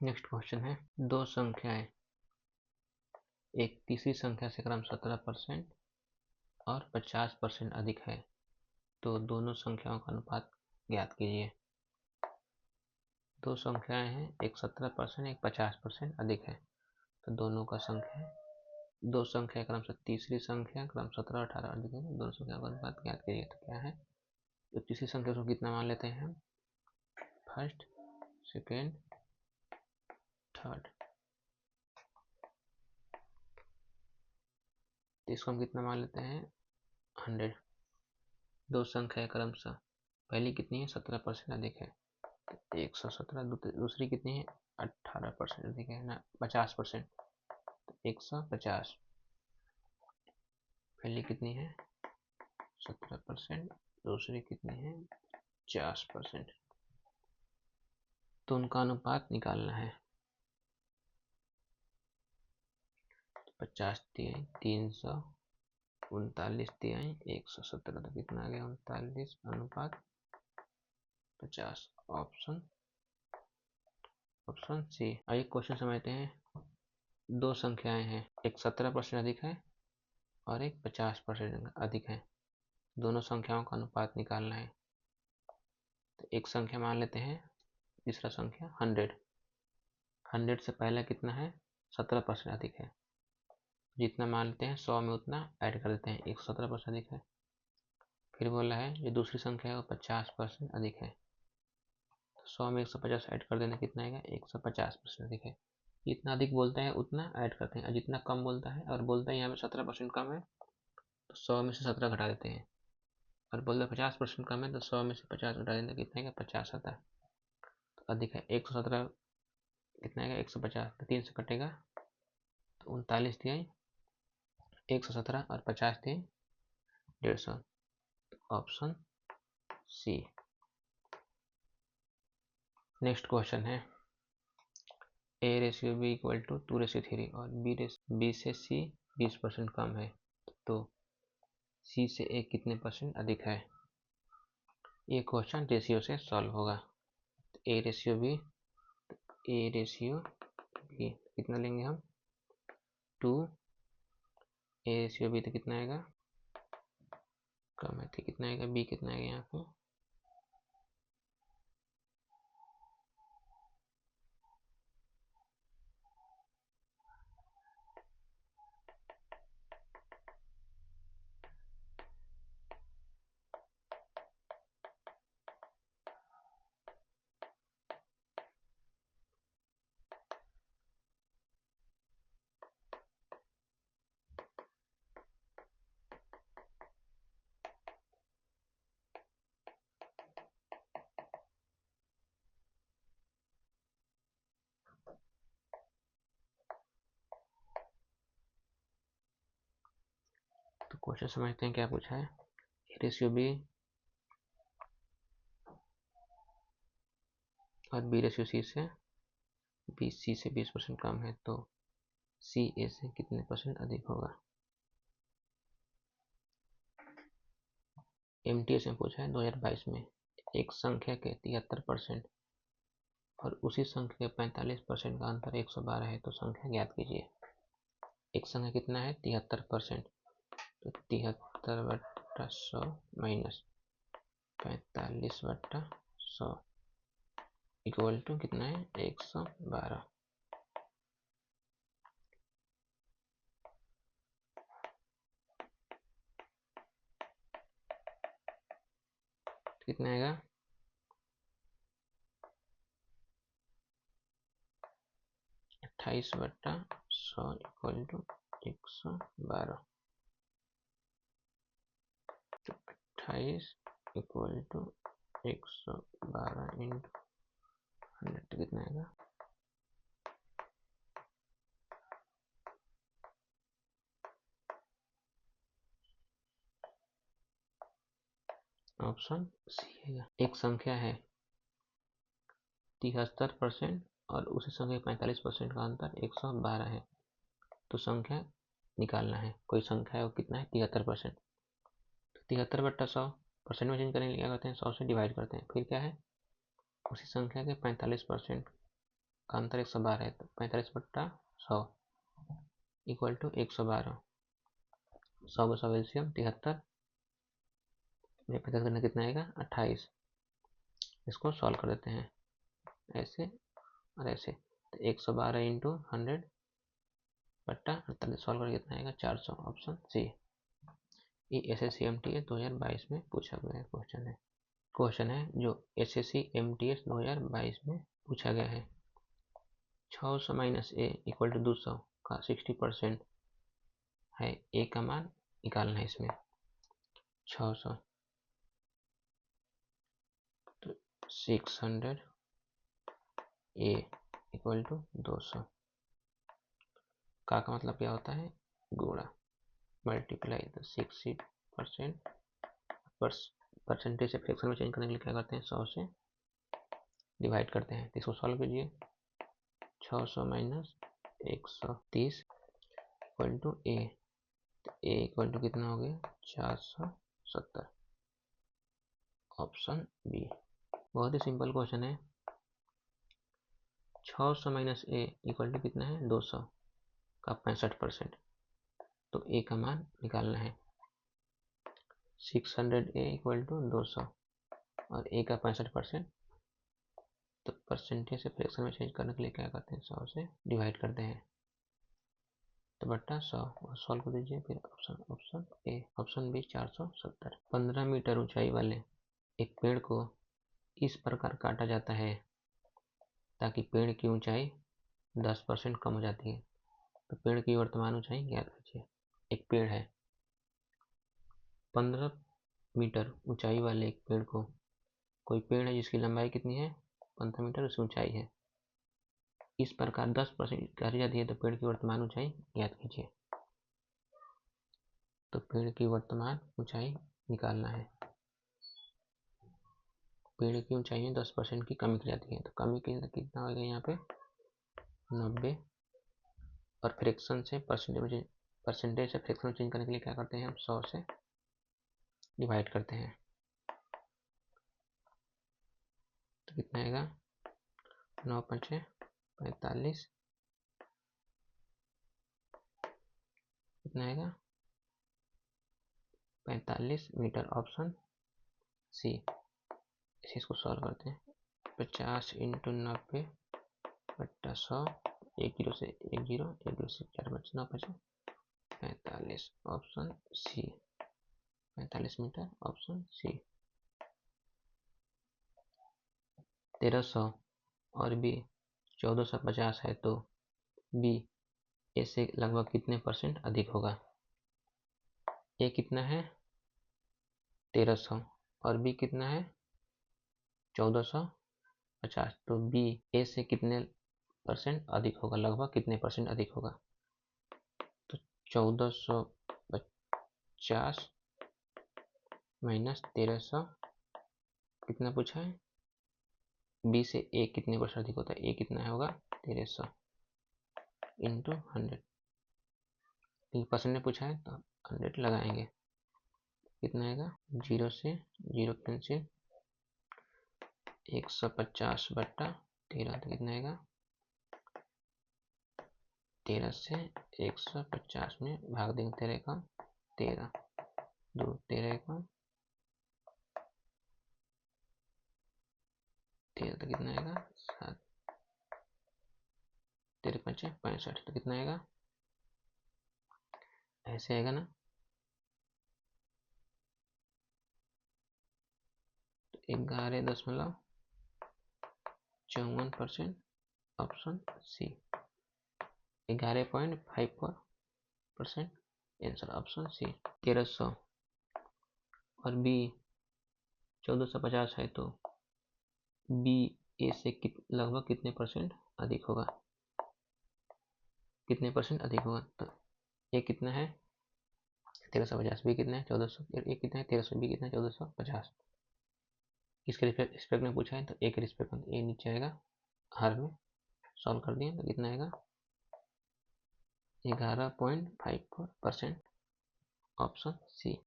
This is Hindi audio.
नेक्स्ट क्वेश्चन है, दो संख्याएं एक तीसरी संख्या से क्रम 17% और 50% अधिक है, तो दोनों संख्याओं का अनुपात ज्ञात कीजिए। दो संख्याएं हैं, एक 17%, एक 50% अधिक है, तो दोनों का संख्या दो संख्या क्रम से तीसरी संख्या क्रम 17 18 अधिक है, दोनों संख्या का अनुपात ज्ञात कीजिए। तो क्या है, तो तीसरी संख्या को कितना मान लेते हैं हम, फर्स्ट सेकेंड थर्ड, तो इसको हम कितना मान लेते हैं 100। दो संख्या क्रमशः पहली कितनी है 17% अधिक है, तो 117, दूसरी कितनी है 18% अधिक है ना 50%, तो 150। पहली कितनी है 17%, दूसरी कितनी है 50%, तो उनका अनुपात निकालना है। 50 तिहाई 339 तिहाई 117, तो कितना आ गया 39 अनुपात 50। Option C. आइए क्वेश्चन समझते हैं। दो संख्याएं हैं, एक 17% अधिक है और एक 50% अधिक है, दोनों संख्याओं का अनुपात निकालना है। तो एक संख्या मान लेते हैं, तीसरा संख्या 100। 100 से पहला कितना है 17% अधिक है, जितना मान लेते हैं 100 में उतना ऐड कर देते हैं, 117% अधिक है। फिर बोला है जो दूसरी संख्या है वो 50% अधिक है, तो 100 में 150 ऐड कर देना कितना आएगा 150% अधिक है। जितना अधिक बोलता है उतना ऐड करते हैं, और जितना कम बोलता है और बोलता है यहाँ पे 17% कम है तो 100 में से 17 घटा देते हैं, और बोलता है 50% कम है तो 100 में से 50 घटा देते कितना आएगा 50 आता है। तो अधिक है 117 कितना आएगा 150, तो 3 से कटेगा तो 39 तिहाई 117 और 50 तिहाई 150, ऑप्शन सी। नेक्स्ट क्वेश्चन है, A ratio B equal to 2:3 और बी से सी 20% कम है, तो सी से ए कितने परसेंट अधिक है। ये क्वेश्चन रेशियो से सॉल्व होगा। ए रेशियो बी कितना लेंगे हम 2, ए रेशियो बी तो कितना आएगा कम है, तो कितना आएगा बी कितना आएगा यहाँ पे तो क्वेश्चन समझते हैं क्या पूछा है। ए रेशियो बी और बी रेशियो सी से बी सी से 20% कम है, तो सी ए से कितने परसेंट अधिक होगा। एमटीएस में पूछा है 2022 में, एक संख्या के 73% और उसी संख्या के 45% का अंतर 112 है, तो संख्या ज्ञात कीजिए। एक संख्या कितना है 73%, तो 73/100 माइनस 45/100 इक्वल टू कितना है 112। कितना आएगा 28/100 इक्वल टू 112। तो 28 इक्वल टू 112 इंटू 100 कितना आएगा ऑप्शन सी है। एक संख्या है 73% और उसी संख्या 45% का अंतर 112 है, तो संख्या निकालना है। कोई संख्या है वो कितना है 73%, तो 73/100 परसेंट में चेंज करने क्या करते हैं 100 से डिवाइड करते हैं, फिर क्या है उसी संख्या के 45% का अंतर 112 है, तो 45/100 इक्वल टू 112। 100 का एलसीएम 73, 75 करना कितना आएगा 28। इसको सॉल्व कर देते हैं ऐसे और ऐसे, तो 112 इंटू 100/48 सॉल्व करके कितना आएगा 400, ऑप्शन सी। ये SSC MTS 2022 में पूछा गया है क्वेश्चन है जो SSC MTS 2022 में पूछा गया है। 600 माइनस ए इक्वल टू 200 का 60% है, ए का मान निकालना है इसमें। 600 तो 600 ए इक्वल टू 200 का मतलब क्या होता है गुणा, मल्टीप्लाई द 60% परसेंटेज से फ्रैक्शन में चेंज करने के लिए क्या करते हैं 100 से डिवाइड करते हैं। तो इसको सॉल्व कीजिए। 600 माइनस 130 इक्वल टू ए, तो ए इक्वल टू कितना हो गया 470, ऑप्शन बी। बहुत ही सिंपल क्वेश्चन है। 600 माइनस ए इक्वल टू कितना है 200 का 65%, तो ए का मान निकालना है। 600 ए इक्वल टू 200 और ए का 65%, तो परसेंटेज से फ्रैक्शन में चेंज करने के लिए क्या करते हैं 100 से डिवाइड करते हैं, तो बट्टा 100 सॉल्व कर दीजिए। फिर option A, option B 470। 15 metre ऊंचाई वाले एक पेड़ को इस प्रकार काटा जाता है ताकि पेड़ की ऊंचाई 10% कम हो जाती है। तो पेड़ की वर्तमान ऊंचाई ज्ञात कीजिए। एक पेड़ है, 15 मीटर ऊंचाई वाले एक पेड़ को, कोई पेड़ है जिसकी लंबाई कितनी है 15 मीटर, उसकी ऊंचाई है, इस प्रकार 10% काटी जाती है, तो पेड़ की वर्तमान ऊंचाई ज्ञात कीजिए। तो पेड़ की वर्तमान ऊंचाई निकालना है। पेड़ की ऊंचाई में 10% की कमी की जाती है, तो कमी कितना होगा यहाँ पे 90, और फ्रैक्शन से परसेंटेज से फ्रैक्शन चेंज करने के लिए क्या करते हैं हम 100 से डिवाइड करते हैं, तो कितना आएगा 9 5 45, कितना आएगा 45 मीटर, ऑप्शन सी। इसको सॉल्व करते हैं। 50 इंटू 90 बट्टा 100, एक जीरो से एक जीरो से 4 बचे 9 5 45, option C 45 metre, option C. 1300 और बी 1450 है, तो बी ए से लगभग कितने परसेंट अधिक होगा। ए कितना है 1300 और बी कितना है 1450, तो बी ए से कितने परसेंट अधिक होगा, लगभग कितने परसेंट अधिक होगा। तो 1450 माइनस 1300, कितना पूछा है बी से ए कितने परसेंट अधिक होता है, ए कितना होगा 1300 इंटू 100, परसेंट में पूछा है तो 100 लगाएंगे, कितना आएगा 0 से 0 कैंसिल, 150 बट्टा 13, तो कितना आएगा 13 से 150 में भाग देंगे, 13 का 13 2 13 का 13, तो कितना आएगा 7 13 5 65, तो कितना आएगा ऐसे आएगा ना, तो 11.54%, option C 11.54% answer, option C. 1300 और बी 1450 है, तो बी ए से लगभग कितने परसेंट अधिक होगा, कितने परसेंट अधिक होगा। तो ए कितना है 1350, बी कितना है 1400, ए कितना है 1300, बी कितना है 1450। किसके रिस्पेक्ट में पूछा है, तो ए के रिस्पेक्ट में, ए नीचे आएगा हर में, सॉल्व कर दिए तो कितना आएगा 11.54%, ऑप्शन सी।